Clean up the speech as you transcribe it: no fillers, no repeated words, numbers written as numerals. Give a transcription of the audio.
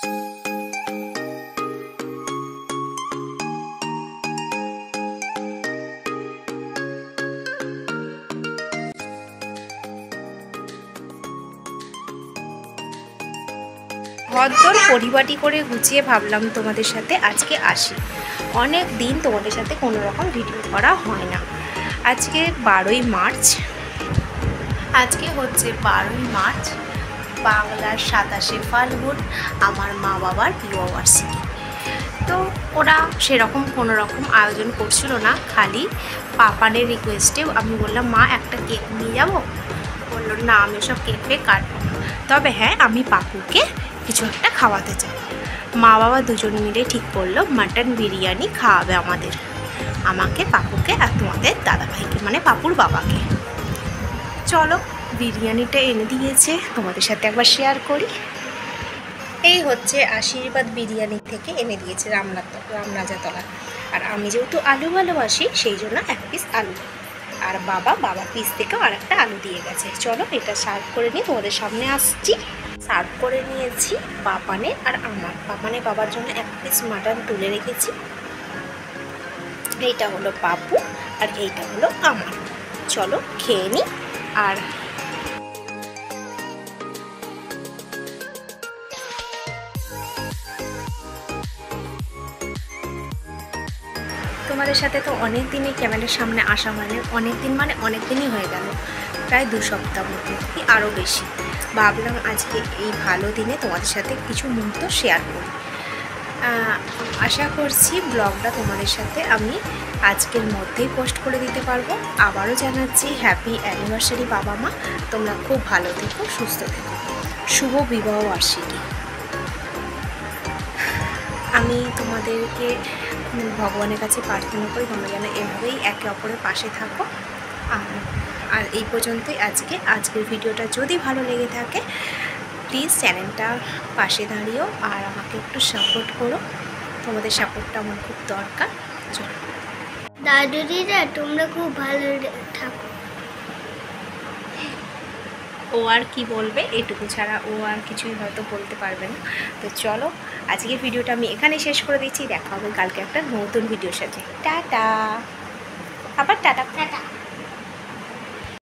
ঘরদোর পরিপাটি করে গুছিয়ে ভাবলাম তোমাদের সাথে আজকে আসি। অনেক দিন তোমাদের সাথে কোনো রকম ভিডিও করা হয় না। আজকে 12ই মার্চ, আজকে হচ্ছে 12ই মার্চ, বাংলার 27শে ফাল্গুন, আমার মা বাবার বিবাহবার্ষিকী। তো ওরা সেরকম কোনো রকম আয়োজন করছিল না, খালি পাপানের রিকোয়েস্টে আমি বললাম মা একটা কেক নিয়ে যাবো। বললো না আমি সব কেক ফেক কাটবো না, তবে হ্যাঁ আমি পাপুকে কিছু একটা খাওয়াতে চাই। মা বাবা দুজন মিলে ঠিক করলো মাটন বিরিয়ানি খাওয়াবে আমাকে, পাপুকে আর তোমাদের দাদাভাইকে, মানে পাপুর বাবাকে। চলো বিরিয়ানিটা এনে দিয়েছে, তোমাদের সাথে একবার শেয়ার করি। এই হচ্ছে আশীর্বাদ বিরিয়ানি থেকে এনে দিয়েছে রামরাজাতলা। আর আমি যেহেতু আলু ভালোবাসি সেই জন্য এক পিস আলু, আর বাবা পিস থেকেও আর একটা আলু দিয়ে গেছে। চলো এটা সার্ভ করে নিয়ে তোমাদের সামনে আসছি। সার্ভ করে নিয়েছি পাপানে আর আমার। পাপানে বাবার জন্য এক পিস মাটন তুলে রেখেছি, এইটা হলো পাপু আর এইটা হলো আমার। চলো খেয়ে নিই। আর তোমাদের সাথে তো অনেক দিনই ক্যামেরার সামনে আসা হয়নি, অনেক দিনই হয়ে গেল, প্রায় 2 সপ্তাহ মতো কি আরও বেশি। ভাবলাম আজকে এই ভালো দিনে তোমাদের সাথে কিছু মুহূর্ত শেয়ার করি। আশা করছি ব্লগটা তোমাদের সাথে আমি আজকের মধ্যেই পোস্ট করে দিতে পারবো। আবারও জানাচ্ছি হ্যাপি অ্যানিভার্সারি বাবা মা, তোমরা খুব ভালো থেকো, সুস্থ থেকো, শুভ বিবাহ বার্ষিকী। আমি তোমাদেরকে ভগবানের কাছে প্রার্থনা করি তোমরা যেন এভাবেই একে অপরের পাশে থাকো। আর এই পর্যন্তই আজকের ভিডিওটা যদি ভালো লেগে থাকে প্লিজ চ্যানেলটা পাশে দাঁড়িয়েও আর আমাকে একটু সাপোর্ট করো, তোমাদের সাপোর্টটা আমার খুব দরকার। চলো দাদুদিরা তোমরা খুব ভালো থাকো। ও আর কি বলবে, এটুকু ছাড়া ও আর কিছুই হয়তো বলতে পারবে না। তো চলো আজকের ভিডিওটা আমি এখানে শেষ করে দিচ্ছি। দেখা হবে কালকে একটা নতুন ভিডিওর সাথে। টাটা, আবার টাটা।